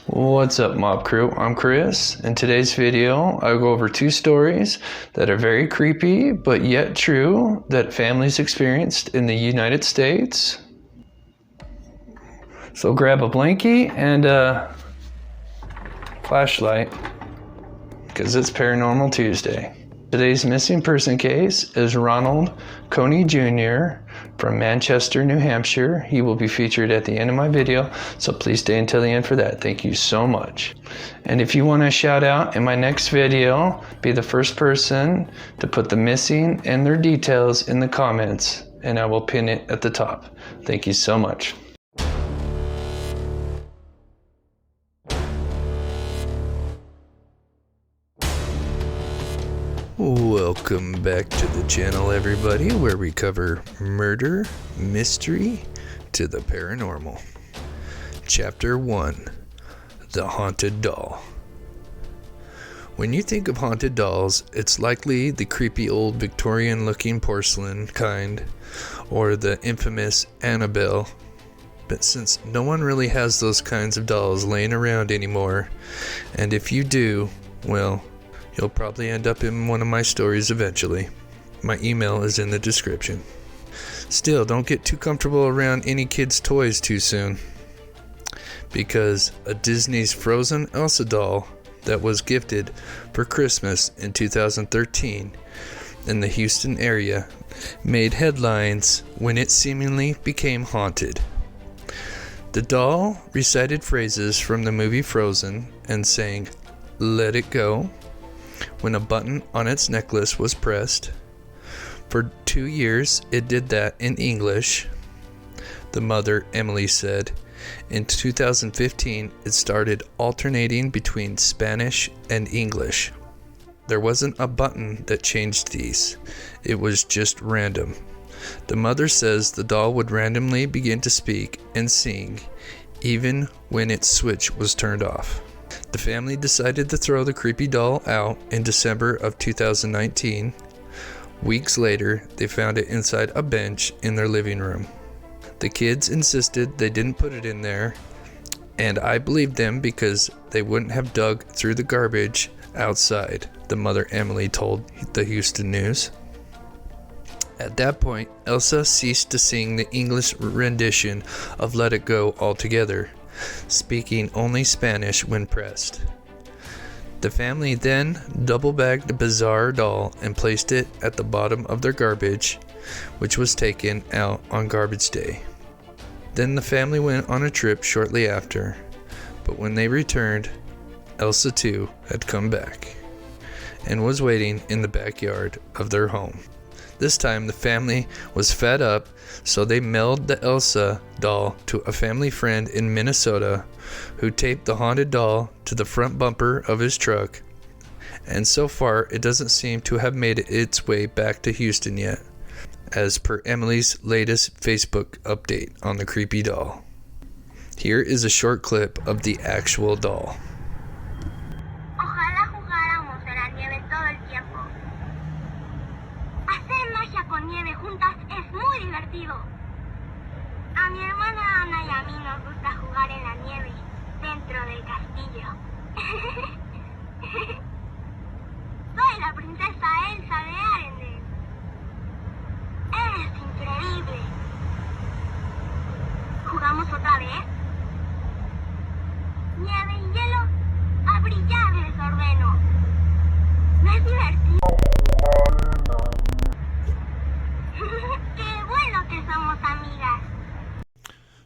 What's up, Mob Crew? I'm Chris. In today's video, I'll go over two stories that are very creepy but yet true that families experienced in the United States. So grab a blankie and a flashlight because it's Paranormal Tuesday. Today's missing person case is Ronald Coney Jr. from Manchester, New Hampshire. He will be featured at the end of my video, so please stay until the end for that. Thank you so much. And if you want a shout out in my next video, be the first person to put the missing and their details in the comments, and I will pin it at the top. Thank you so much. Welcome back to the channel, everybody, where we cover murder, mystery, to the paranormal. Chapter 1, The Haunted Doll. When you think of haunted dolls, it's likely the creepy old Victorian-looking porcelain kind, or the infamous Annabelle. But since no one really has those kinds of dolls laying around anymore, and if you do, well, you'll probably end up in one of my stories eventually. My email is in the description. Still, don't get too comfortable around any kids' toys too soon, because a Disney's Frozen Elsa doll that was gifted for Christmas in 2013 in the Houston area made headlines when it seemingly became haunted. The doll recited phrases from the movie Frozen and sang, "Let it go," when a button on its necklace was pressed. For 2 years, it did that in English. The mother, Emily, said in 2015 it started alternating between Spanish and English. There wasn't a button that changed these. It was just random. The mother says the doll would randomly begin to speak and sing even when its switch was turned off. The family decided to throw the creepy doll out in December of 2019. Weeks later, they found it inside a bench in their living room. The kids insisted they didn't put it in there, and I believed them because they wouldn't have dug through the garbage outside, the mother Emily told the Houston News. At that point, Elsa ceased to sing the English rendition of Let It Go altogether, speaking only Spanish when pressed. The family then double-bagged the bizarre doll and placed it at the bottom of their garbage, which was taken out on garbage day. Then the family went on a trip shortly after, but when they returned, Elsa too had come back and was waiting in the backyard of their home. This time the family was fed up, so they mailed the Elsa doll to a family friend in Minnesota who taped the haunted doll to the front bumper of his truck. And so far, it doesn't seem to have made its way back to Houston yet, as per Emily's latest Facebook update on the creepy doll. Here is a short clip of the actual doll. Con nieve juntas es muy divertido. A mi hermana Ana y a mí nos gusta jugar en la nieve dentro del castillo. Soy la princesa Elsa de Arendelle. Es increíble. ¿Jugamos otra vez? Nieve y hielo, a brillar les ordeno. ¿No es divertido?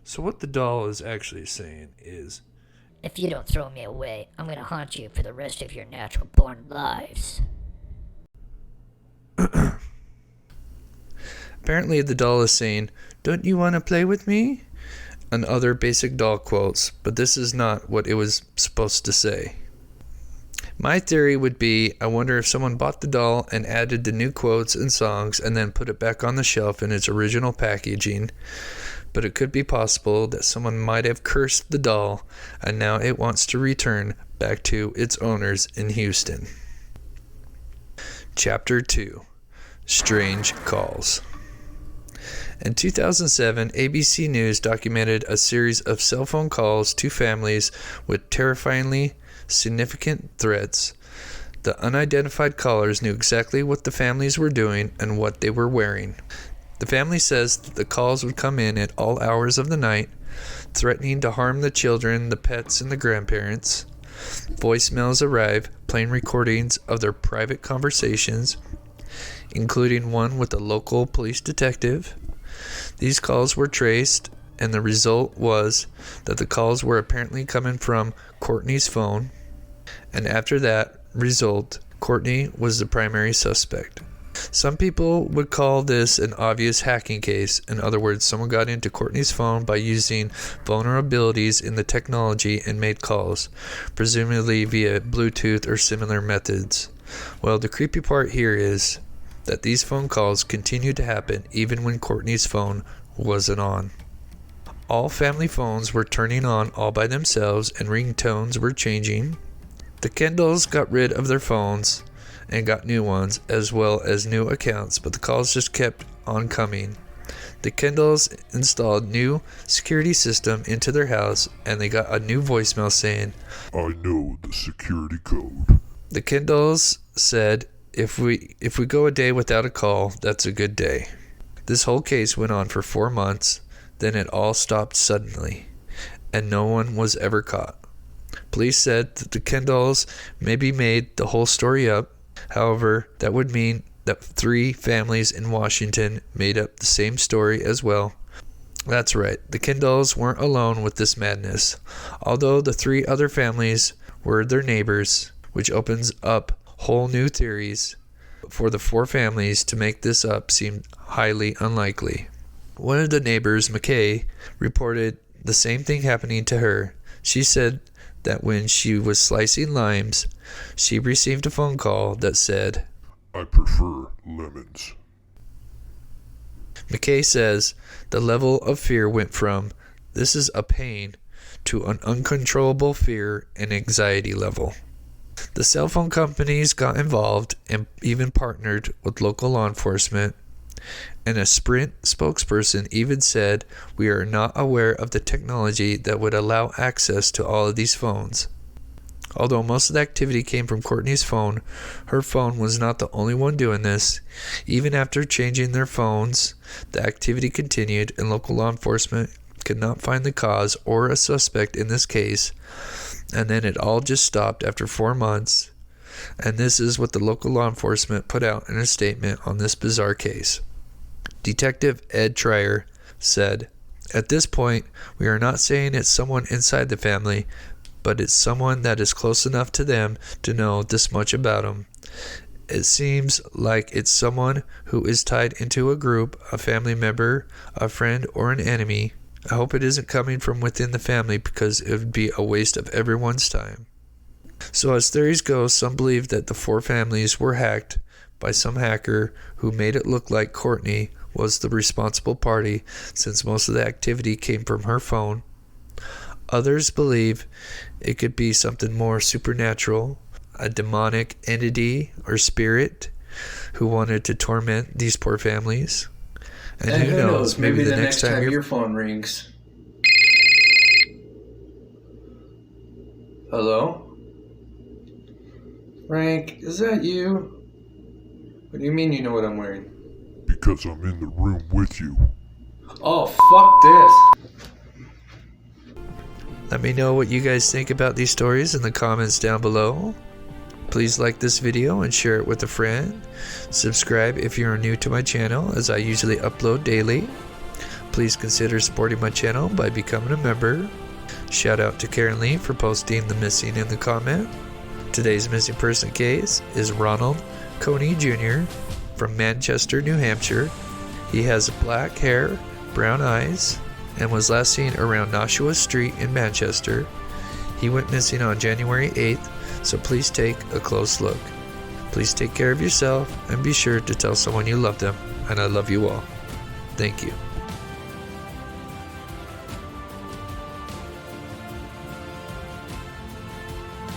So what the doll is actually saying is, if you don't throw me away, I'm gonna haunt you for the rest of your natural-born lives. Apparently the doll is saying, "Don't you want to play with me?" and other basic doll quotes, but this is not what it was supposed to say. My theory would be, I wonder if someone bought the doll and added the new quotes and songs and then put it back on the shelf in its original packaging. But it could be possible that someone might have cursed the doll and now it wants to return back to its owners in Houston. Chapter 2, Strange Calls. In 2007, ABC News documented a series of cell phone calls to families with terrifyingly significant threats. The unidentified callers knew exactly what the families were doing and what they were wearing. The family says that the calls would come in at all hours of the night, threatening to harm the children, the pets, and the grandparents. Voicemails arrive, playing recordings of their private conversations, including one with a local police detective. These calls were traced, and the result was that the calls were apparently coming from Courtney's phone, and after that result, Courtney was the primary suspect. Some people would call this an obvious hacking case. In other words, someone got into Courtney's phone by using vulnerabilities in the technology and made calls, presumably via Bluetooth or similar methods. Well, the creepy part here is that these phone calls continued to happen even when Courtney's phone wasn't on. All family phones were turning on all by themselves and ringtones were changing. The Kendalls got rid of their phones and got new ones, as well as new accounts, but the calls just kept on coming. The Kendalls installed new security system into their house, and they got a new voicemail saying, "I know the security code." The Kendalls said, if we go a day without a call, that's a good day. This whole case went on for 4 months, then it all stopped suddenly, and no one was ever caught. Police said that the Kendalls maybe made the whole story up. However, that would mean that 3 families in Washington made up the same story as well. That's right, the Kendalls weren't alone with this madness, although the 3 other families were their neighbors, which opens up whole new theories for the 4 families to make this up seem highly unlikely. One of the neighbors, McKay, reported the same thing happening to her. She said that when she was slicing limes, she received a phone call that said, "I prefer lemons." McKay says the level of fear went from, "This is a pain," to an uncontrollable fear and anxiety level. The cell phone companies got involved and even partnered with local law enforcement, and a Sprint spokesperson even said, "We are not aware of the technology that would allow access to all of these phones." Although most of the activity came from Courtney's phone, her phone was not the only one doing this. Even after changing their phones, the activity continued, and local law enforcement could not find the cause or a suspect in this case. And then it all just stopped after 4 months. And this is what the local law enforcement put out in a statement on this bizarre case. Detective Ed Trier said, "At this point, we are not saying it's someone inside the family, but it's someone that is close enough to them to know this much about them. It seems like it's someone who is tied into a group, a family member, a friend, or an enemy. I hope it isn't coming from within the family because it would be a waste of everyone's time." So as theories go, some believe that the 4 families were hacked by some hacker who made it look like Courtney was the responsible party, since most of the activity came from her phone. Others believe it could be something more supernatural, a demonic entity or spirit who wanted to torment these poor families. And who knows, maybe the next time your phone rings. Hello? Frank, is that you? What do you mean you know what I'm wearing? Because I'm in the room with you. Oh, fuck this. Let me know what you guys think about these stories in the comments down below. Please like this video and share it with a friend. Subscribe if you're new to my channel, as I usually upload daily. Please consider supporting my channel by becoming a member. Shout out to Karen Lee for posting the missing in the comment. Today's missing person case is Ronald Coney Jr. from Manchester, New Hampshire. He has black hair, brown eyes, and was last seen around Nashua Street in Manchester. He went missing on January 8th, so please take a close look. Please take care of yourself and be sure to tell someone you love them, and I love you all. Thank you.